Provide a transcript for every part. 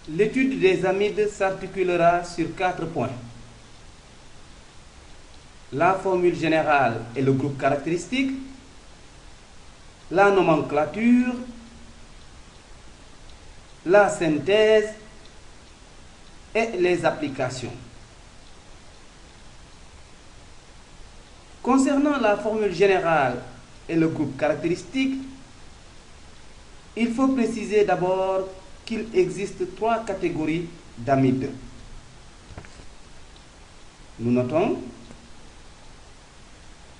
L'étude des amides s'articulera sur 4 points. La formule générale et le groupe caractéristique, la nomenclature, la synthèse et les applications. Concernant la formule générale et le groupe caractéristique, il faut préciser d'abord qu'il existe 3 catégories d'amides. Nous notons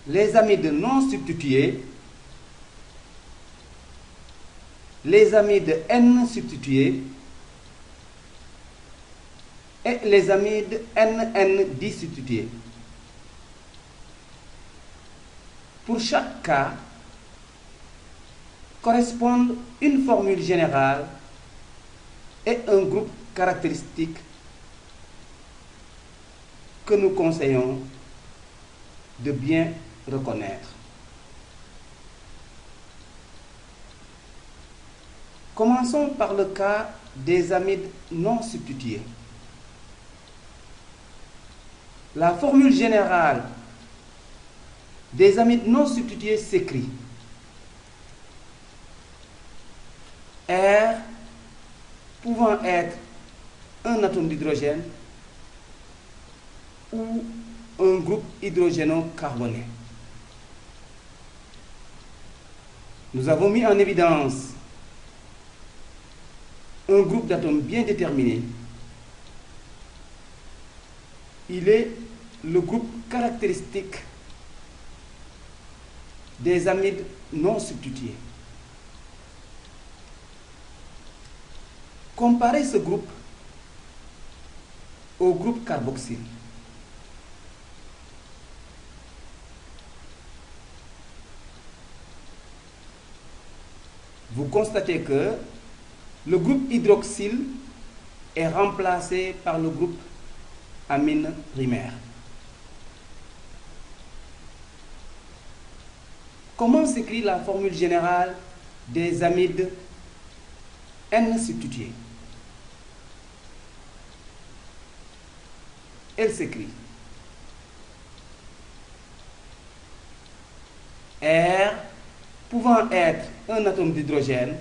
les amides non substitués, les amides N substitués et les amides NN disubstitués. Pour chaque cas, correspondent une formule générale et un groupe caractéristique que nous conseillons de bien reconnaître. Commençons par le cas des amides non substitués. La formule générale des amides non substitués s'écrit R pouvant être un atome d'hydrogène ou un groupe hydrogéno-carboné. Nous avons mis en évidence un groupe d'atomes bien déterminé. Il est le groupe caractéristique des amides non substitués. Comparez ce groupe au groupe carboxyle. Vous constatez que le groupe hydroxyle est remplacé par le groupe amine primaire. Comment s'écrit la formule générale des amides N substitués? Elle s'écrit R pouvant être un atome d'hydrogène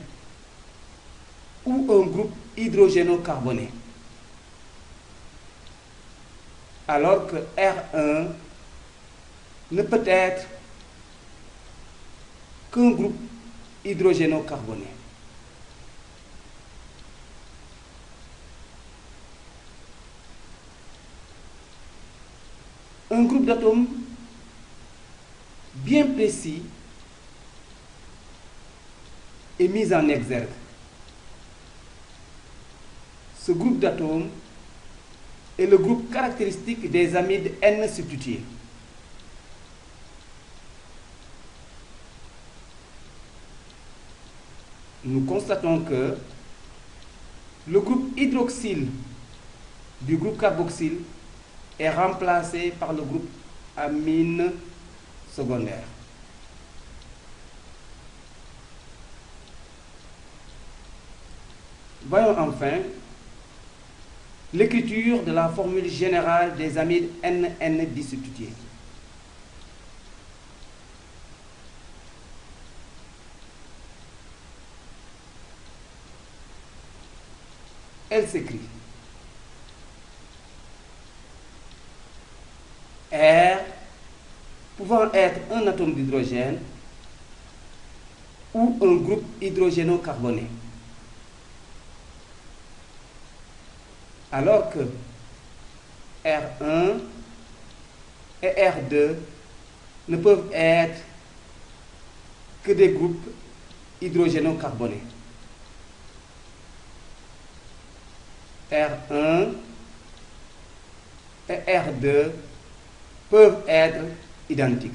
ou un groupe hydrogéno-carboné, alors que R1 ne peut être qu'un groupe hydrogéno-carboné. Un groupe d'atomes bien précis est mis en exergue. Ce groupe d'atomes est le groupe caractéristique des amides N substitués. Nous constatons que le groupe hydroxyle du groupe carboxyle est remplacé par le groupe amine secondaire. Voyons enfin l'écriture de la formule générale des amides NN disubstitués. Elle s'écrit R pouvant être un atome d'hydrogène ou un groupe hydrogéno-carboné, alors que R1 et R2 ne peuvent être que des groupes hydrogéno-carbonés. R1 et R2 peuvent être identiques.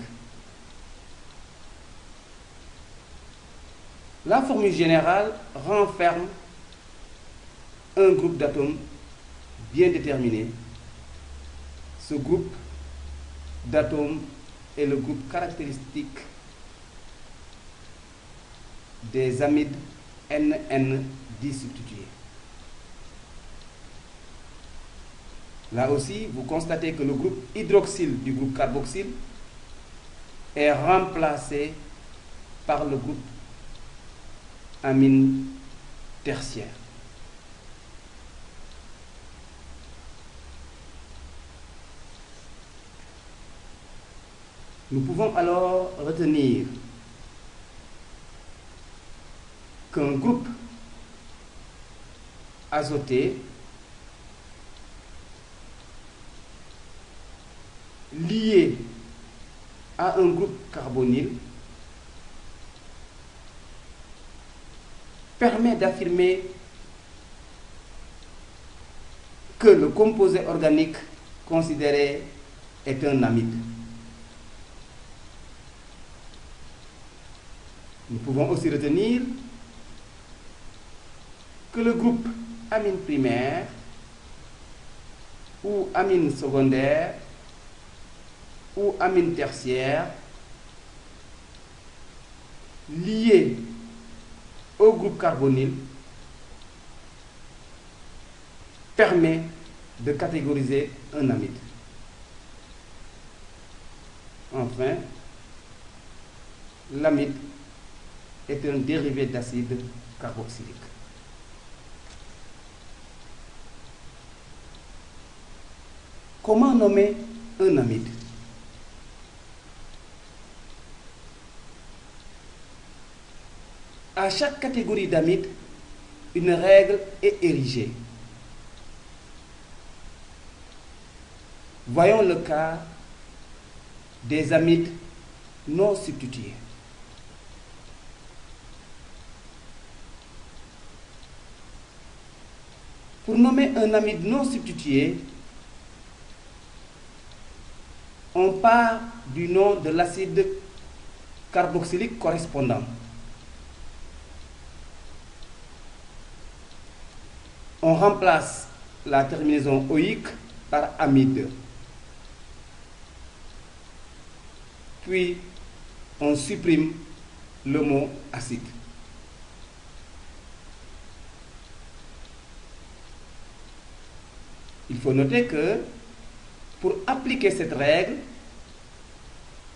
La formule générale renferme un groupe d'atomes bien déterminé. Ce groupe d'atomes est le groupe caractéristique des amides NN disubstitués. Là aussi, vous constatez que le groupe hydroxyle du groupe carboxyle est remplacé par le groupe amine tertiaire. Nous pouvons alors retenir qu'un groupe azoté lié à un groupe carbonyle permet d'affirmer que le composé organique considéré est un amide. Nous pouvons aussi retenir que le groupe amine primaire ou amine secondaire ou amine tertiaire lié au groupe carbonyle permet de catégoriser un amide. Enfin, l'amide est un dérivé d'acide carboxylique. Comment nommer un amide? À chaque catégorie d'amide, une règle est érigée. Voyons le cas des amides non substitués. Pour nommer un amide non substitué, on part du nom de l'acide carboxylique correspondant. On remplace la terminaison oïque par amide. Puis, on supprime le mot acide. Il faut noter que pour appliquer cette règle,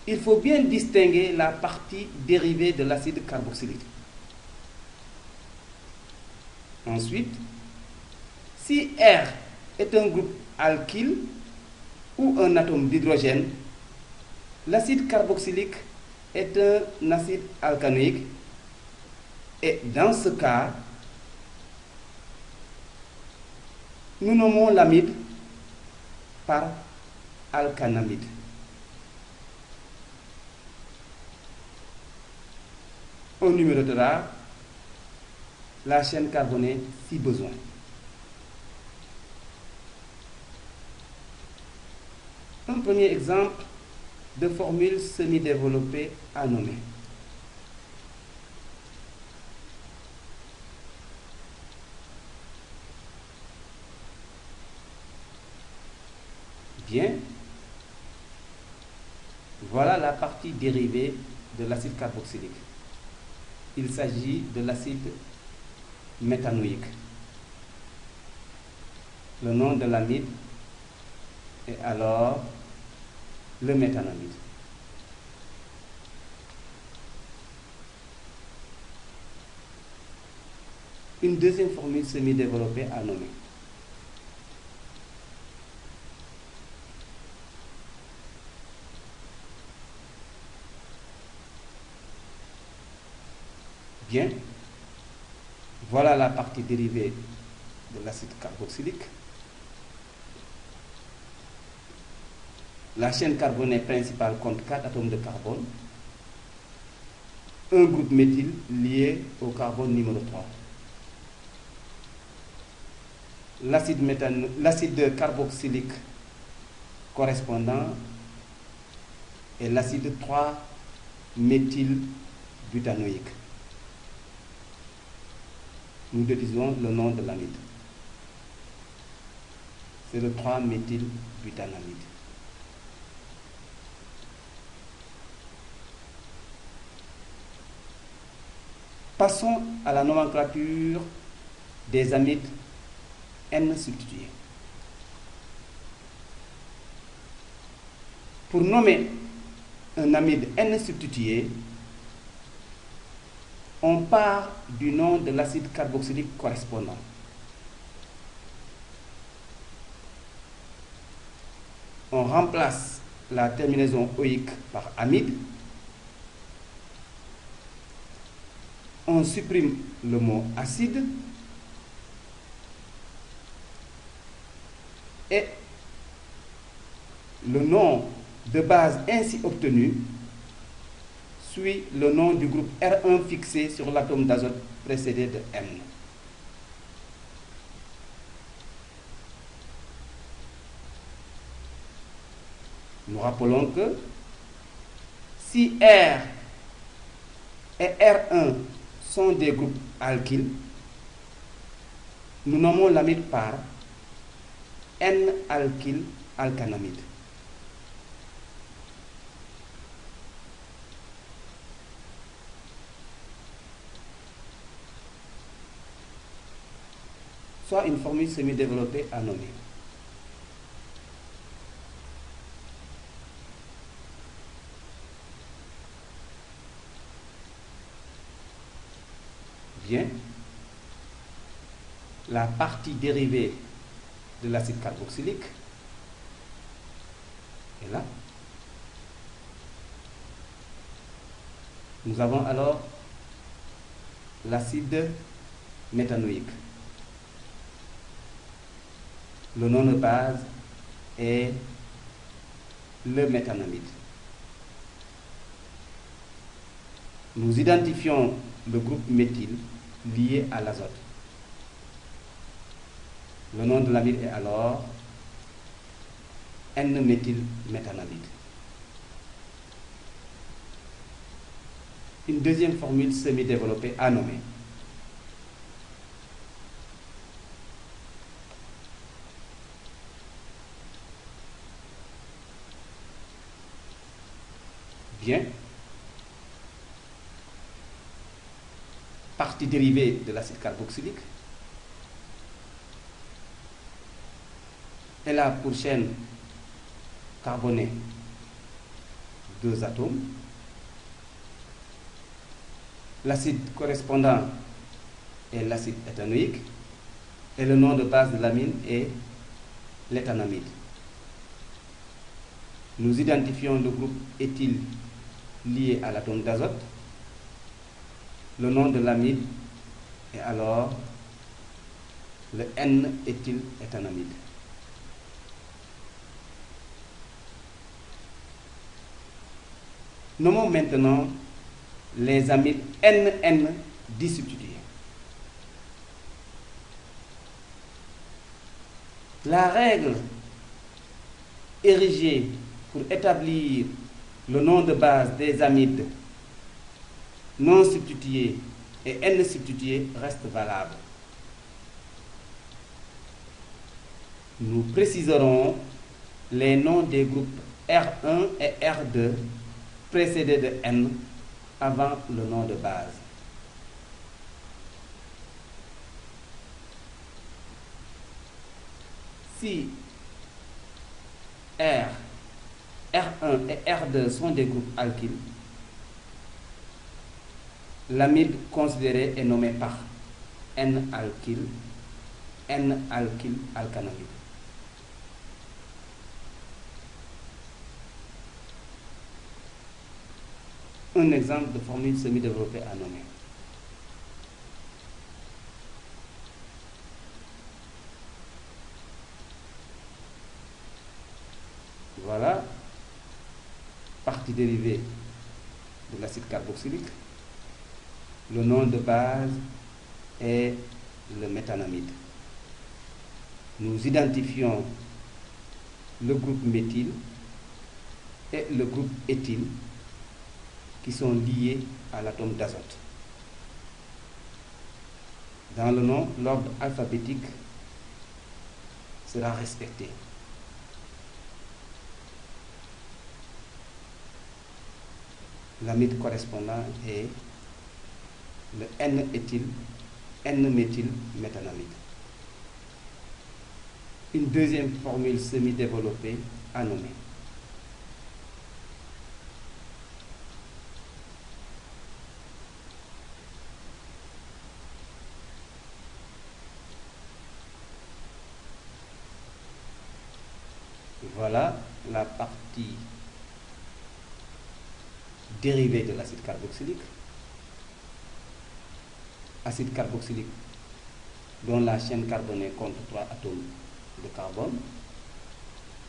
il faut bien distinguer la partie dérivée de l'acide carboxylique. Ensuite, si R est un groupe alkyle ou un atome d'hydrogène, l'acide carboxylique est un acide alcanoïque et dans ce cas, nous nommons l'amide par alcanamide. On numérotera la chaîne carbonée si besoin. Un premier exemple de formule semi-développée à nommer. Bien, voilà la partie dérivée de l'acide carboxylique. Il s'agit de l'acide méthanoïque. Le nom de l'amide est alors le méthanamide. Une deuxième formule semi-développée à nommer. Bien, voilà la partie dérivée de l'acide carboxylique. La chaîne carbonée principale compte 4 atomes de carbone, un groupe méthyle lié au carbone numéro 3. L'acide carboxylique correspondant est l'acide 3-méthylbutanoïque. Nous déduisons le nom de l'amide. C'est le 3-méthylbutanamide. Passons à la nomenclature des amides N substitués. Pour nommer un amide N substitué, on part du nom de l'acide carboxylique correspondant. On remplace la terminaison oïque par amide. On supprime le mot acide et le nom de base ainsi obtenu suit le nom du groupe R1 fixé sur l'atome d'azote précédé de N. Nous rappelons que si R et R1 sont des groupes alkyles, nous nommons l'amide par N-alkyle-alkanamide. Soit une formule semi-développée à nommer. Bien, la partie dérivée de l'acide carboxylique est là. Nous avons alors l'acide méthanoïque. Le nom de base est le méthanamide. Nous identifions le groupe méthyle lié à l'azote. Le nom de l'amide est alors N-méthylméthanamide. Une deuxième formule semi-développée à nommer. Bien. Partie dérivée de l'acide carboxylique. Elle a pour chaîne carbonée 2 atomes. L'acide correspondant est l'acide éthanoïque et le nom de base de l'amine est l'éthanamide. Nous identifions le groupe éthyle lié à l'atome d'azote. Le nom de l'amide est alors le N-éthyléthanamide. Nommons maintenant les amides NN disubstitués. La règle érigée pour établir le nom de base des amides non substitués et N substitués reste valable. Nous préciserons les noms des groupes R1 et R2 précédés de N avant le nom de base. Si R1 et R2 sont des groupes alkyles, l'amide considéré est nommé par N-alkyle, N-alkyle-alkanamide. Un exemple de formule semi-développée à nommer. Voilà, partie dérivée de l'acide carboxylique. Le nom de base est le méthanamide. Nous identifions le groupe méthyle et le groupe éthyle qui sont liés à l'atome d'azote. Dans le nom, l'ordre alphabétique sera respecté. L'amide correspondant est le N-éthyle, N-méthylméthanamide. Une deuxième formule semi-développée à nommer. Voilà la partie dérivée de l'acide carboxylique. Acide carboxylique dont la chaîne carbonée compte 3 atomes de carbone.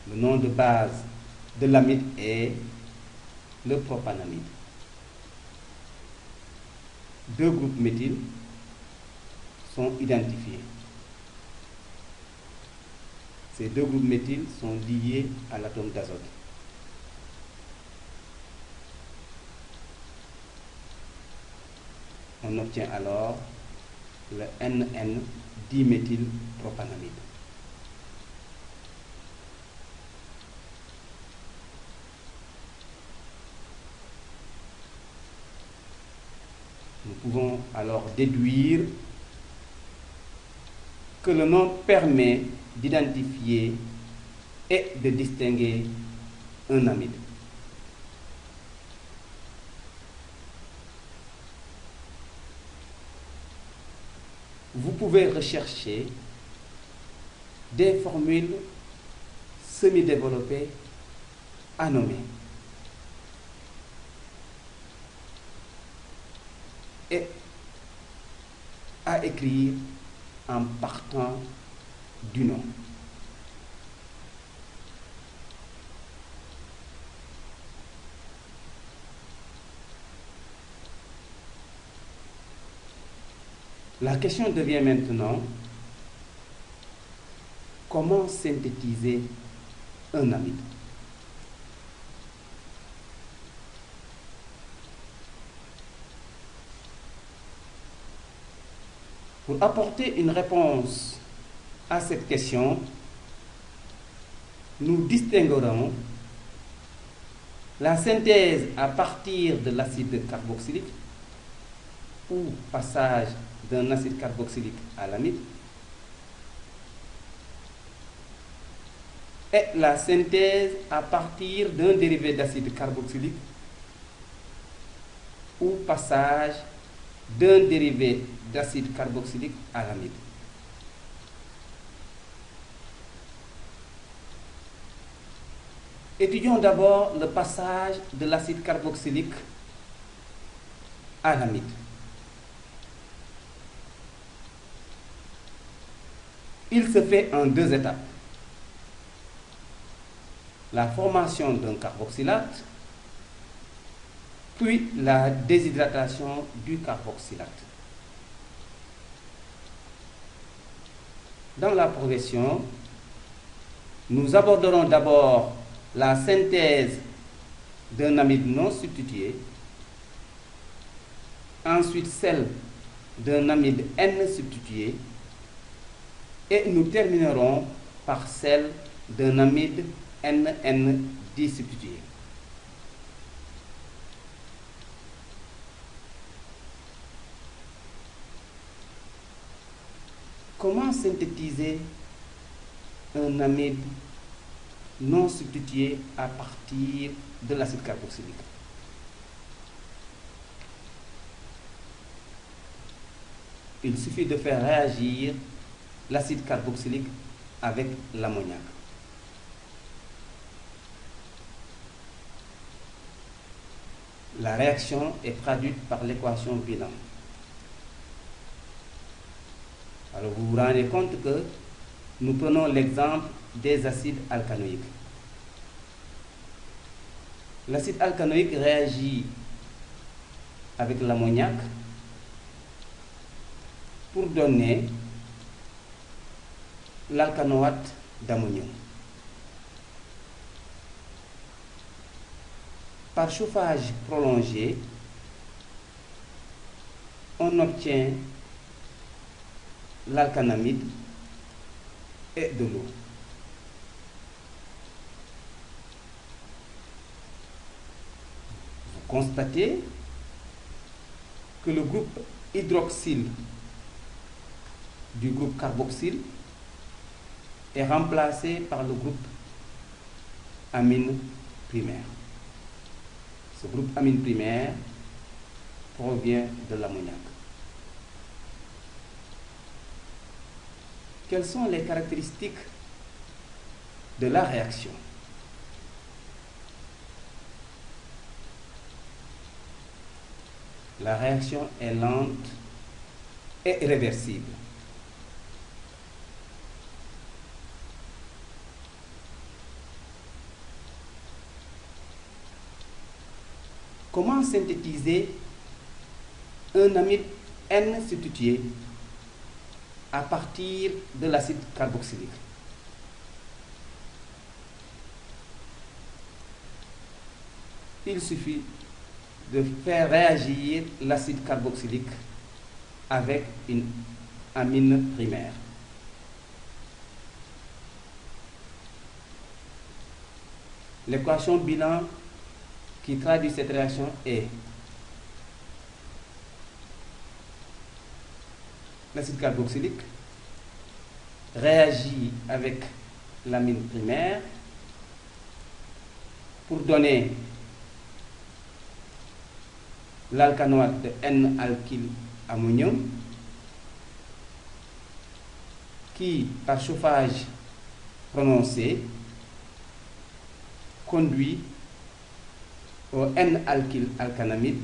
Le nom de base de l'amide est le propanamide. Deux groupes méthyl sont identifiés. Ces deux groupes méthyl sont liés à l'atome d'azote. On obtient alors le NN-diméthylpropanamide. Nous pouvons alors déduire que le nom permet d'identifier et de distinguer un amide. Vous pouvez rechercher des formules semi-développées à nommer et à écrire en partant du nom. La question devient maintenant, comment synthétiser un amide? Pour apporter une réponse à cette question, nous distinguerons la synthèse à partir de l'acide carboxylique ou passage d'un acide carboxylique à l'amide et la synthèse à partir d'un dérivé d'acide carboxylique ou passage d'un dérivé d'acide carboxylique à l'amide. Étudions d'abord le passage de l'acide carboxylique à l'amide. Il se fait en deux étapes. La formation d'un carboxylate, puis la déshydratation du carboxylate. Dans la progression, nous aborderons d'abord la synthèse d'un amide non substitué, ensuite celle d'un amide N substitué, et nous terminerons par celle d'un amide NN disubstitué. Comment synthétiser un amide non substitué à partir de l'acide carboxylique? Il suffit de faire réagir l'acide carboxylique avec l'ammoniac. La réaction est traduite par l'équation bilan. Alors vous vous rendez compte que nous prenons l'exemple des acides alcanoïques. L'acide alcanoïque réagit avec l'ammoniac pour donner l'alcanoate d'ammonium. Par chauffage prolongé, on obtient l'alcanamide et de l'eau. Vous constatez que le groupe hydroxyle du groupe carboxyle est remplacé par le groupe amine primaire. Ce groupe amine primaire provient de l'ammoniac. Quelles sont les caractéristiques de la réaction? La réaction est lente et irréversible. Comment synthétiser un amide N substitué à partir de l'acide carboxylique? Il suffit de faire réagir l'acide carboxylique avec une amine primaire. L'équation bilan qui traduit cette réaction est l'acide carboxylique réagit avec l'amine primaire pour donner l'alcanoate de N-alkylammonium qui, par chauffage prononcé, conduit au N-alkylalkanamide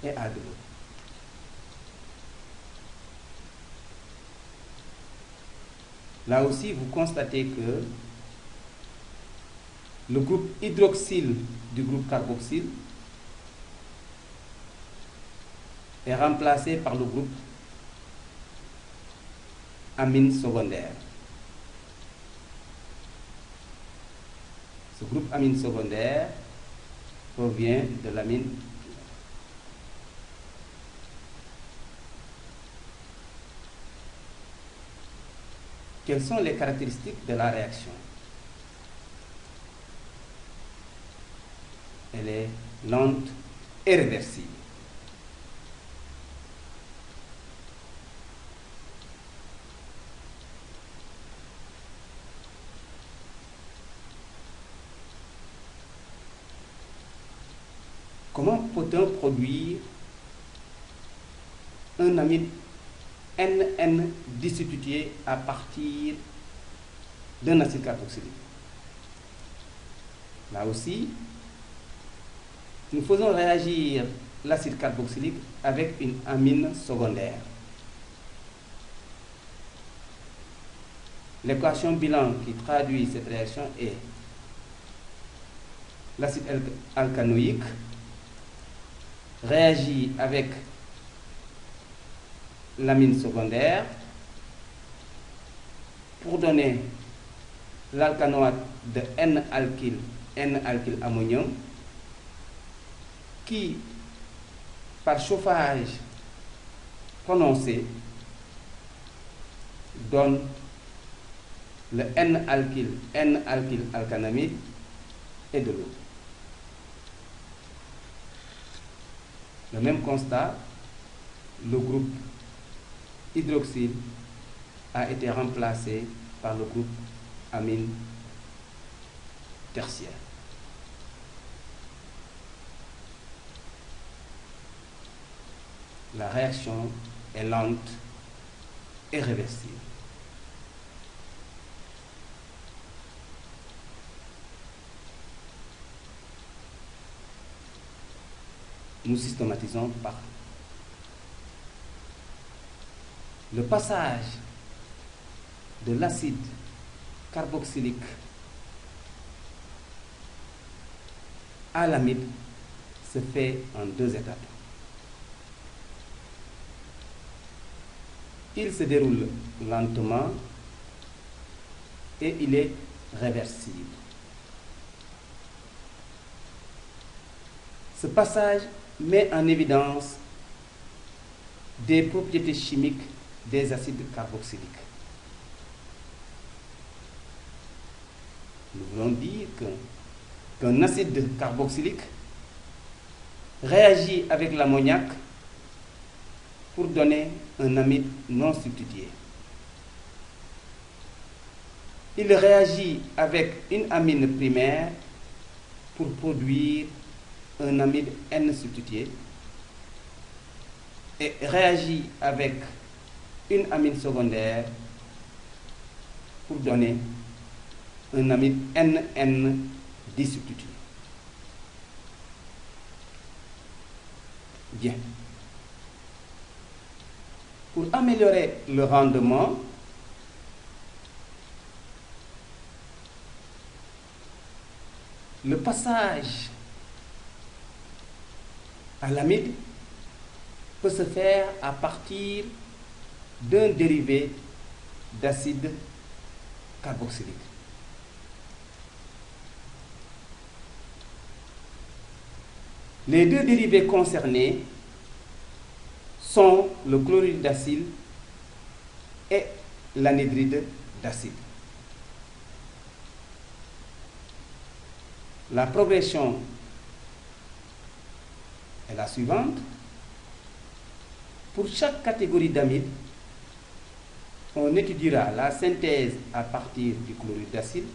et à de l'eau. Là aussi, vous constatez que le groupe hydroxyle du groupe carboxyle est remplacé par le groupe amine secondaire. Ce groupe amine secondaire provient de l'amine. Quelles sont les caractéristiques de la réaction? Elle est lente et réversible. Comment peut-on produire un amide NN dissubstitué à partir d'un acide carboxylique? Là aussi, nous faisons réagir l'acide carboxylique avec une amine secondaire. L'équation bilan qui traduit cette réaction est l'acide alcanoïque réagit avec l'amine secondaire pour donner l'alcanoate de N-alkylammonium qui, par chauffage prononcé, donne le N-alkylalkanamide et de l'eau. Le même constat, le groupe hydroxyle a été remplacé par le groupe amine tertiaire. La réaction est lente et réversible. Nous systématisons par le passage de l'acide carboxylique à l'amide se fait en deux étapes. Il se déroule lentement et il est réversible. Ce passage met en évidence des propriétés chimiques des acides carboxyliques. Nous voulons dire qu'un acide carboxylique réagit avec l'ammoniac pour donner un amide non substitué. Il réagit avec une amine primaire pour produire un amide N substitué et réagit avec une amine secondaire pour donner un amide NN disubstitué. Bien. Pour améliorer le rendement, le passage à l'amide peut se faire à partir d'un dérivé d'acide carboxylique. Les deux dérivés concernés sont le chlorure d'acide et l'anhydride d'acide. La progression est la suivante. Pour chaque catégorie d'amide, on étudiera la synthèse à partir du chlorure d'acide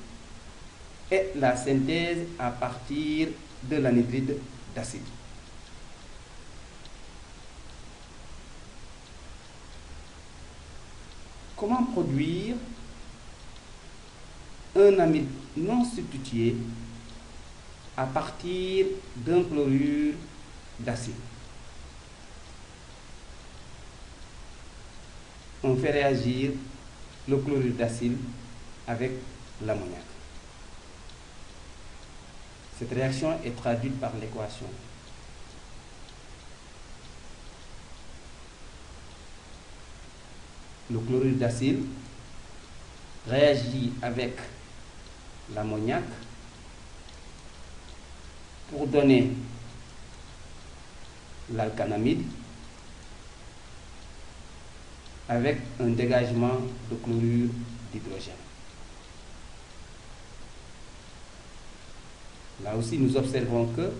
et la synthèse à partir de l'anhydride d'acide. Comment produire un amide non substitué à partir d'un chlorure d'acide? On fait réagir le chlorure d'acide avec l'ammoniac. Cette réaction est traduite par l'équation. Le chlorure d'acide réagit avec l'ammoniac pour donner l'alcanamide avec un dégagement de chlorure d'hydrogène. Là aussi, nous observons que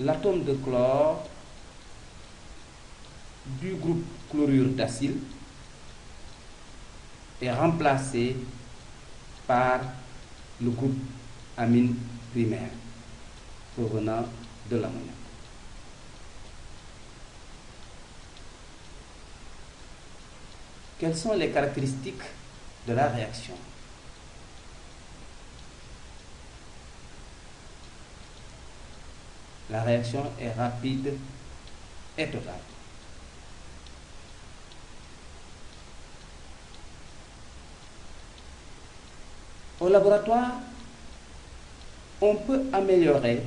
l'atome de chlore du groupe chlorure d'acide est remplacé par le groupe amine primaire provenant de l'ammoniac. Quelles sont les caractéristiques de la réaction? La réaction est rapide et totale. Au laboratoire, on peut améliorer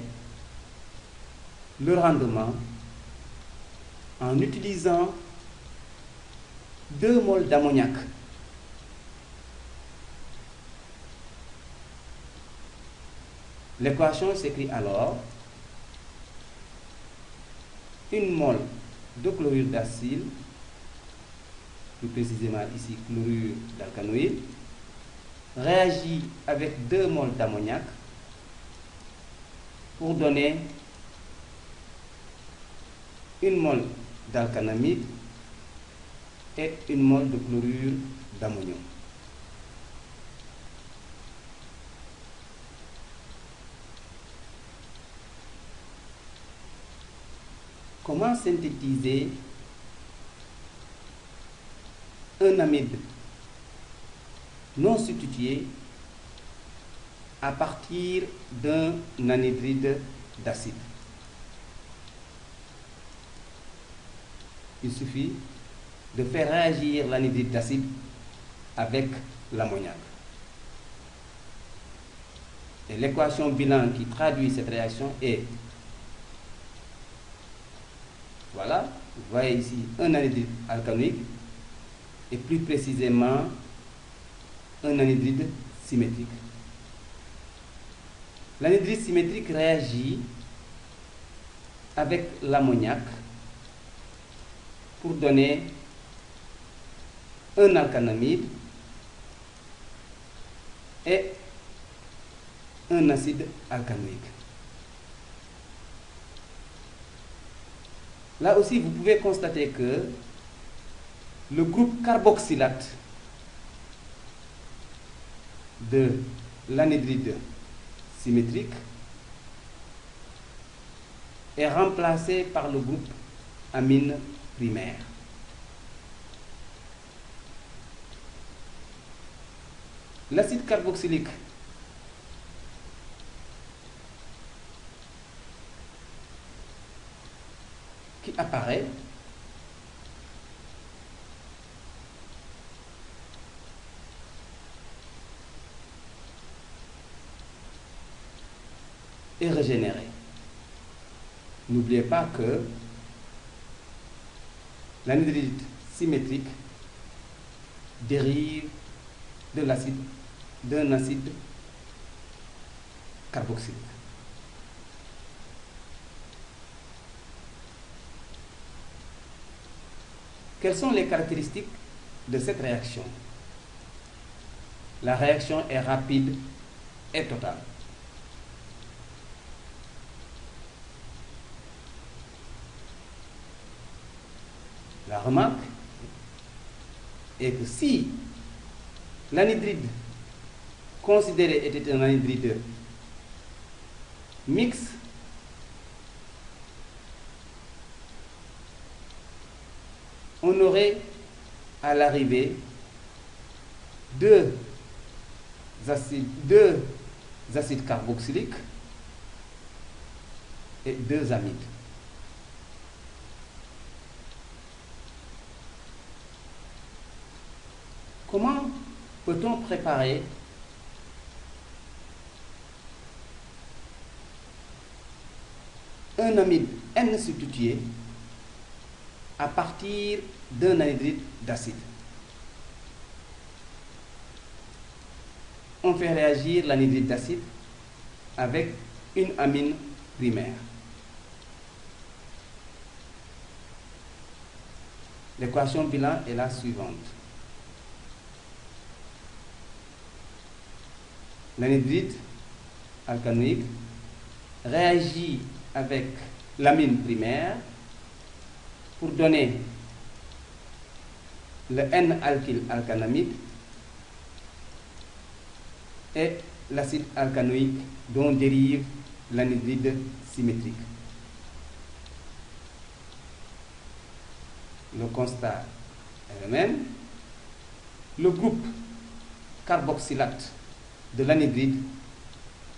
le rendement en utilisant 2 moles d'ammoniac. L'équation s'écrit alors 1 mol de chlorure d'acide, plus précisément ici chlorure d'alcanoïde, réagit avec 2 moles d'ammoniac pour donner 1 mol d'alcanamide et 1 mol de chlorure d'ammonium. Comment synthétiser un amide non substitué à partir d'un anhydride d'acide? Il suffit de faire réagir l'anhydride d'acide avec l'ammoniac. Et l'équation bilan qui traduit cette réaction est, voilà, vous voyez ici un anhydride alcanoïque et plus précisément un anhydride symétrique. L'anhydride symétrique réagit avec l'ammoniac pour donner un alcanamide et un acide alcanoïque. Là aussi, vous pouvez constater que le groupe carboxylate de l'anhydride symétrique est remplacé par le groupe amine primaire. L'acide carboxylique apparaît est régénéré. N'oubliez pas que l'anhydride symétrique dérive d'un acide carboxylique. Quelles sont les caractéristiques de cette réaction? La réaction est rapide et totale. La remarque est que si l'anhydride considéré était un anhydride mixte, on aurait à l'arrivée deux acides carboxyliques et deux amides. Comment peut-on préparer un amide N-substitué à partir d'un anhydride d'acide? On fait réagir l'anhydride d'acide avec une amine primaire. L'équation bilan est la suivante. L'anhydride alcanoïque réagit avec l'amine primaire pour donner le N-alkylalkanamide et l'acide alcanoïque dont dérive l'anhydride symétrique. Le constat est le même. Le groupe carboxylate de l'anhydride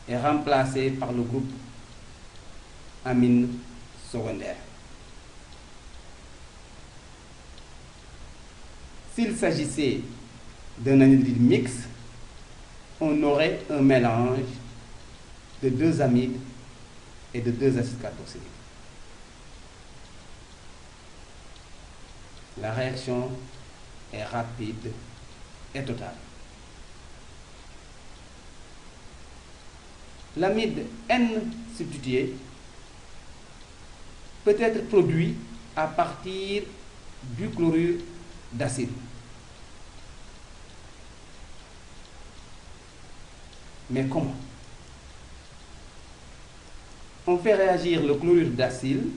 est remplacé par le groupe amine secondaire. S'il s'agissait d'un anhydride mixte, on aurait un mélange de deux amides et de deux acides carboxyliques. La réaction est rapide et totale. L'amide N substitué peut être produit à partir du chlorure d'acide. Mais comment? On fait réagir le chlorure d'acide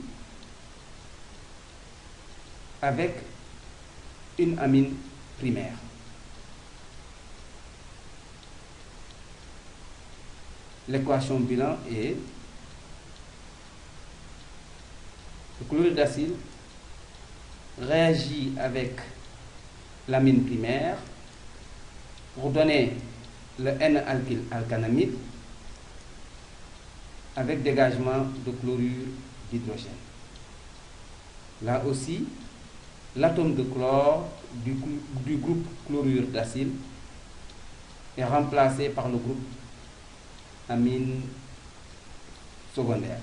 avec une amine primaire. L'équation bilan est le chlorure d'acide réagit avec l'amine primaire pour donner le N-alkylalkanamide avec dégagement de chlorure d'hydrogène. Là aussi, l'atome de chlore du groupe chlorure d'acide est remplacé par le groupe amine secondaire.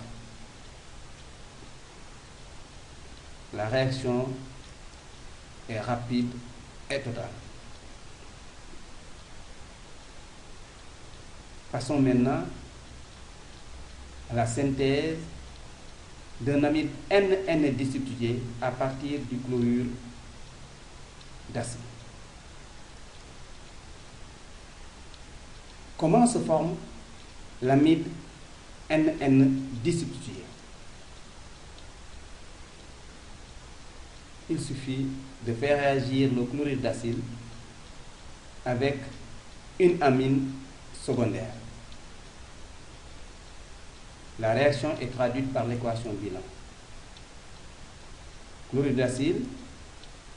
La réaction est rapide et totale. Passons maintenant à la synthèse d'un amide NN substitué à partir du chlorure d'acide. Comment se forme l'amide NN substitué? Il suffit de faire réagir le chlorure d'acide avec une amine secondaire. La réaction est traduite par l'équation bilan. Chlorure d'acide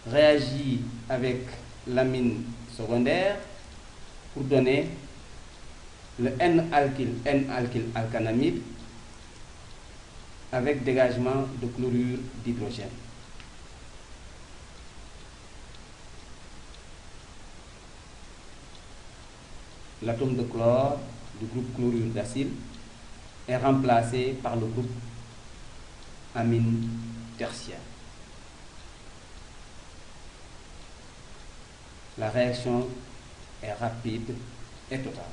réagit avec l'amine secondaire pour donner le N-alkylalkanamide avec dégagement de chlorure d'hydrogène. L'atome de chlore du groupe chlorure d'acide est remplacé par le groupe amine tertiaire. La réaction est rapide et totale.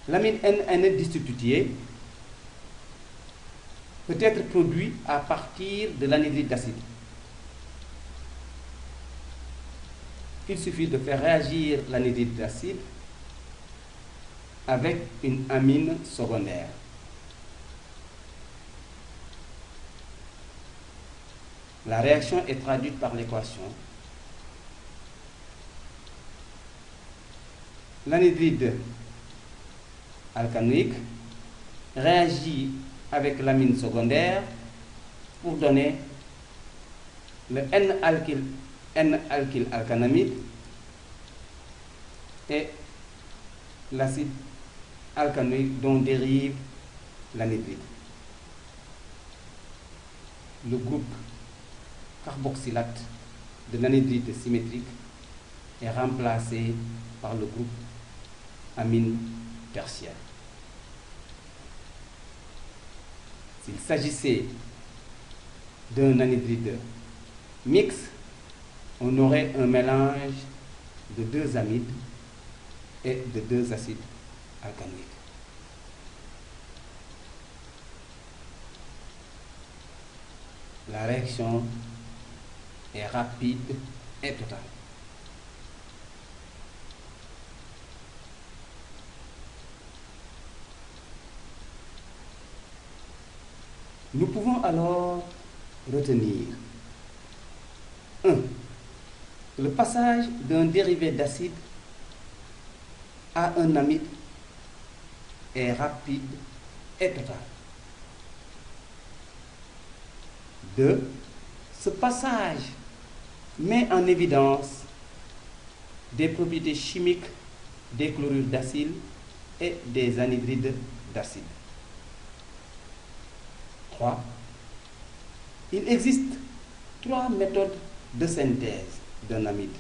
L'amine NN disubstitué peut être produit à partir de l'anhydride d'acide. Il suffit de faire réagir l'anhydride d'acide avec une amine secondaire. La réaction est traduite par l'équation. L'anhydride alcanoïque réagit avec l'amine secondaire pour donner le N-alkylalkanamide et l'acide alcanoïque dont dérive l'anhydride. Le groupe carboxylate de l'anhydride symétrique est remplacé par le groupe amine tertiaire. S'il s'agissait d'un anhydride mixte, on aurait un mélange de 2 amides et de 2 acides alcanoïques. La réaction est rapide et totale. Nous pouvons alors retenir 1. Le passage d'un dérivé d'acide à un amide est rapide et total. 2. Ce passage met en évidence des propriétés chimiques des chlorures d'acide et des anhydrides d'acide. 3. Il existe 3 méthodes de synthèse d'un amide.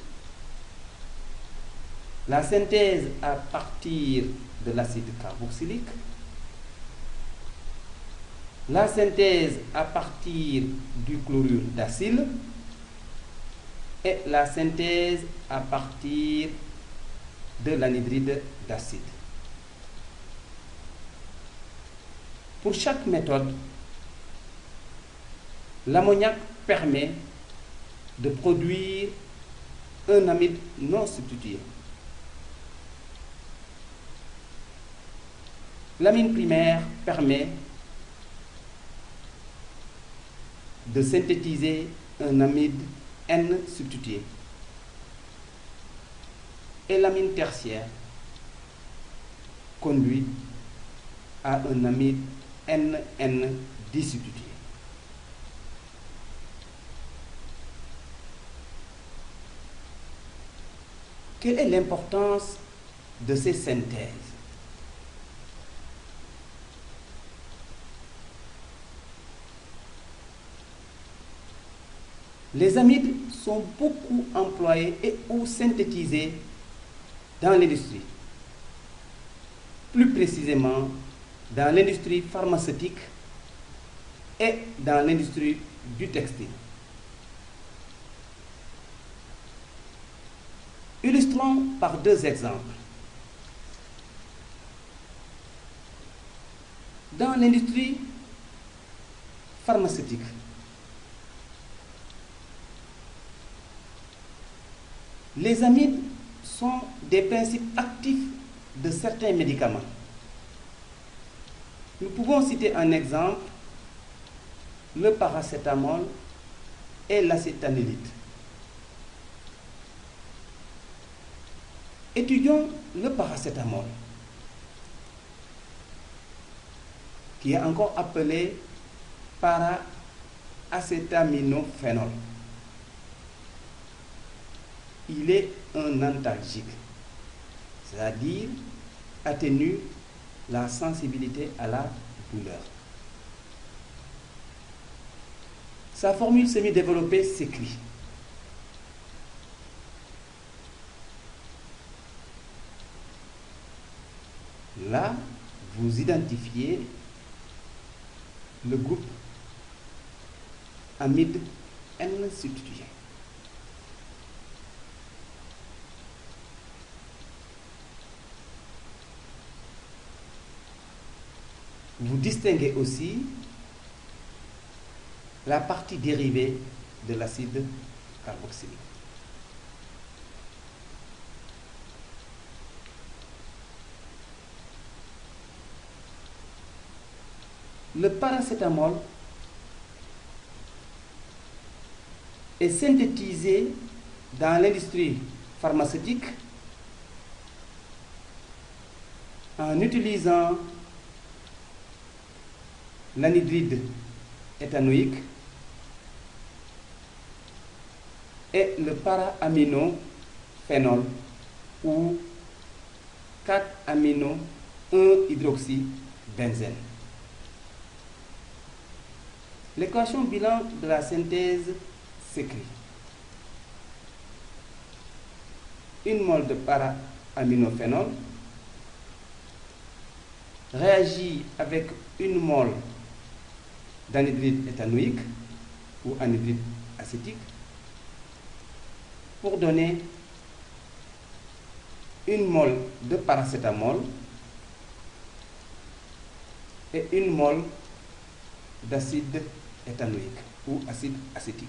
La synthèse à partir de l'acide carboxylique, la synthèse à partir du chlorure d'acyle et la synthèse à partir de l'anhydride d'acide. Pour chaque méthode, l'ammoniac permet de produire un amide non substitué. L'amine primaire permet de synthétiser un amide N substitué. Et l'amine tertiaire conduit à un amide NN disubstitué. Quelle est l'importance de ces synthèses? Les amides sont beaucoup employés et ou synthétisés dans l'industrie, plus précisément dans l'industrie pharmaceutique et dans l'industrie du textile. Illustrons par 2 exemples. Dans l'industrie pharmaceutique, les amides sont des principes actifs de certains médicaments. Nous pouvons citer un exemple, le paracétamol et l'acétamylite. Étudions le paracétamol, qui est encore appelé para-acétaminophénol. Il est un antalgique, c'est-à-dire atténue la sensibilité à la douleur. Sa formule semi-développée s'écrit. Là, vous identifiez le groupe amide N substitué. Vous distinguez aussi la partie dérivée de l'acide carboxylique. Le paracétamol est synthétisé dans l'industrie pharmaceutique en utilisant l'anhydride éthanoïque et le para-aminophénol ou 4-amino-1-hydroxybenzène. L'équation bilan de la synthèse s'écrit. 1 mol de para-aminophénol réagit avec 1 mol d'anhydride éthanoïque ou anhydride acétique pour donner 1 mol de paracétamol et 1 mol d'acide éthanoïque ou acide acétique.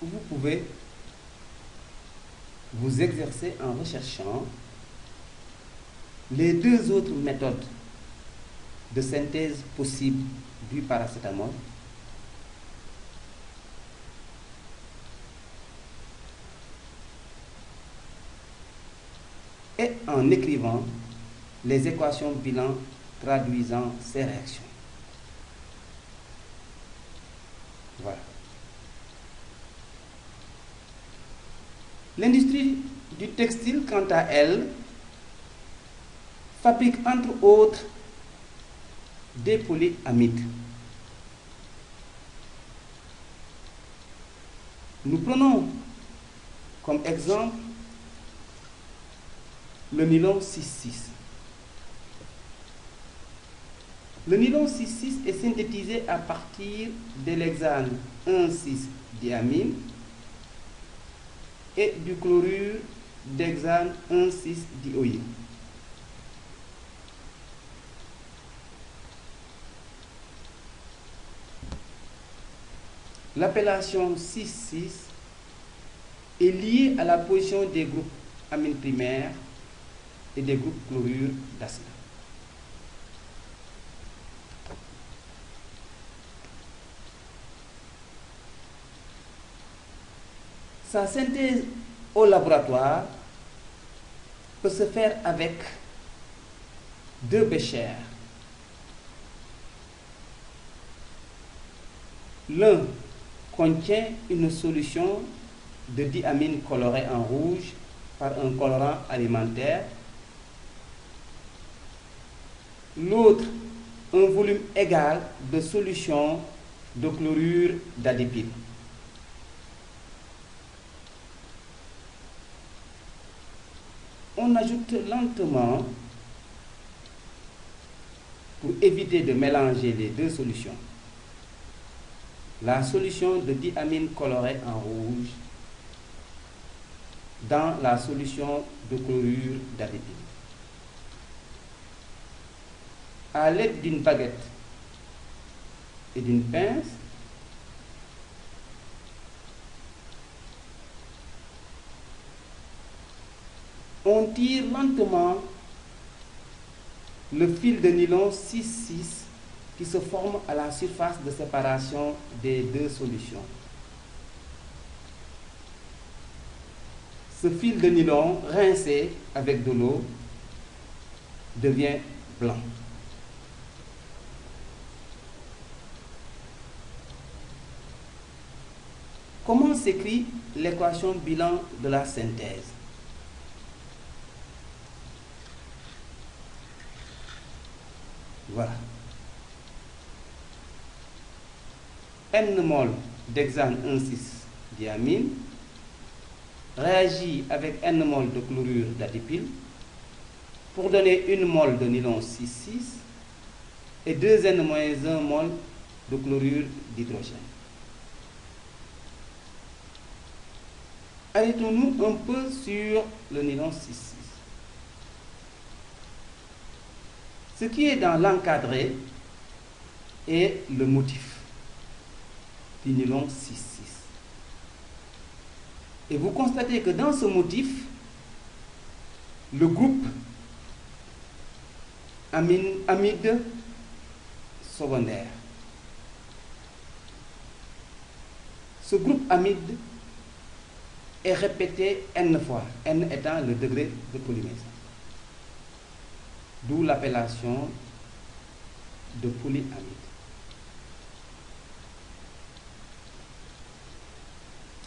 Vous pouvez vous exercer en recherchant les 2 autres méthodes de synthèse possible du paracétamol et en écrivant les équations bilan traduisant ces réactions. Voilà. L'industrie du textile, quant à elle, fabrique entre autres des polyamides. Nous prenons comme exemple le nylon 6,6. Le nylon 6,6 est synthétisé à partir de l'hexane 1,6-diamine et du chlorure d'hexane 1,6-dioïne. L'appellation 6,6 est liée à la position des groupes amines primaires et des groupes chlorure d'acide. Sa synthèse au laboratoire peut se faire avec 2 béchers. L'un contient une solution de diamine colorée en rouge par un colorant alimentaire. L'autre, un volume égal de solution de chlorure d'adipine. On ajoute lentement pour éviter de mélanger les 2 solutions. La solution de diamine colorée en rouge dans la solution de chlorure d'adipine. À l'aide d'une baguette et d'une pince, on tire lentement le fil de nylon 6,6 qui se forme à la surface de séparation des 2 solutions. ce fil de nylon rincé avec de l'eau devient blanc. Comment s'écrit l'équation bilan de la synthèse? Voilà. N mol d'hexane 1,6-diamine réagit avec N mol de chlorure d'adipyle pour donner 1 mol de nylon 6,6 et 2N-1 mol de chlorure d'hydrogène. Arrêtons-nous un peu sur le nylon 6,6. Ce qui est dans l'encadré est le motif du nylon 6,6. Et vous constatez que dans ce motif, le groupe amide secondaire. Ce groupe amide est répété N fois, N étant le degré de polymérisation. D'où l'appellation de polyamide.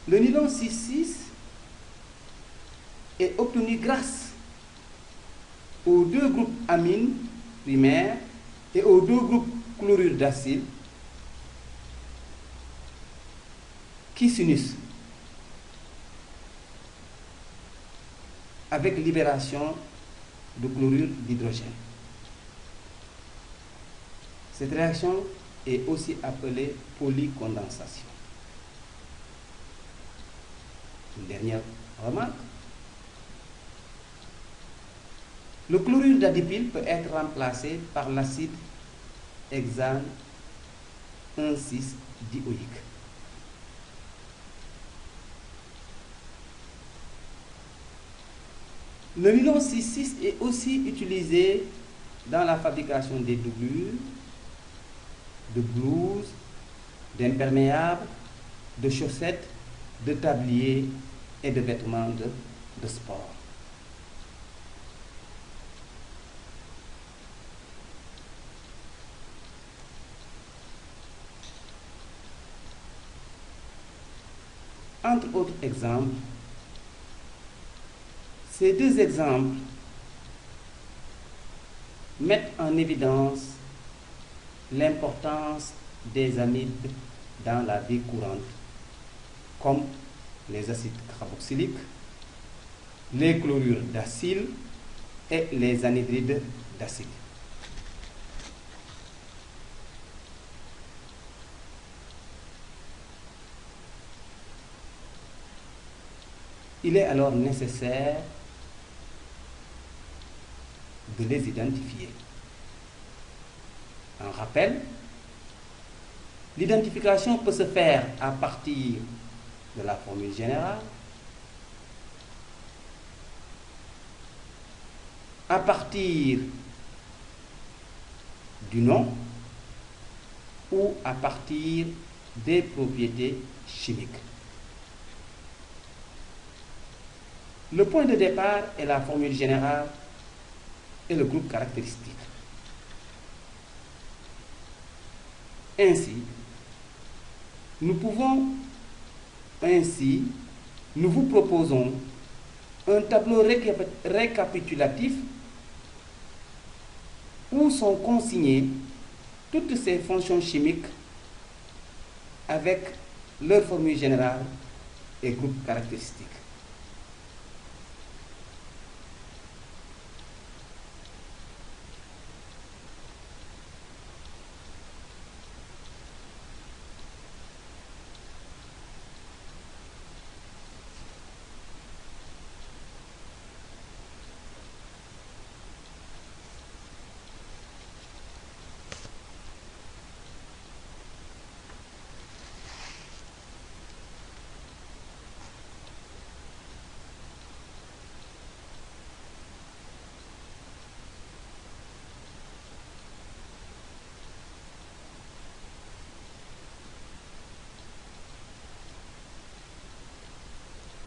Le nylon 6,6 est obtenu grâce aux 2 groupes amines primaires et aux 2 groupes chlorure d'acide qui s'unissent avec libération de chlorure d'hydrogène. Cette réaction est aussi appelée polycondensation. Une dernière remarque. Le chlorure d'adipyle peut être remplacé par l'acide hexane 1,6-dioïque. Le nylon 6,6 est aussi utilisé dans la fabrication des doublures, de blouses, d'imperméables, de chaussettes, de tabliers et de vêtements de sport. Entre autres exemples, ces 2 exemples mettent en évidence l'importance des amides dans la vie courante, comme les acides carboxyliques, les chlorures d'acyle et les anhydrides d'acide. Il est alors nécessaire de les identifier. En rappel, l'identification peut se faire à partir de la formule générale, à partir du nom ou à partir des propriétés chimiques. Le point de départ est la formule générale et le groupe caractéristique. Ainsi, nous vous proposons un tableau récapitulatif où sont consignées toutes ces fonctions chimiques avec leur formule générale et groupe caractéristique.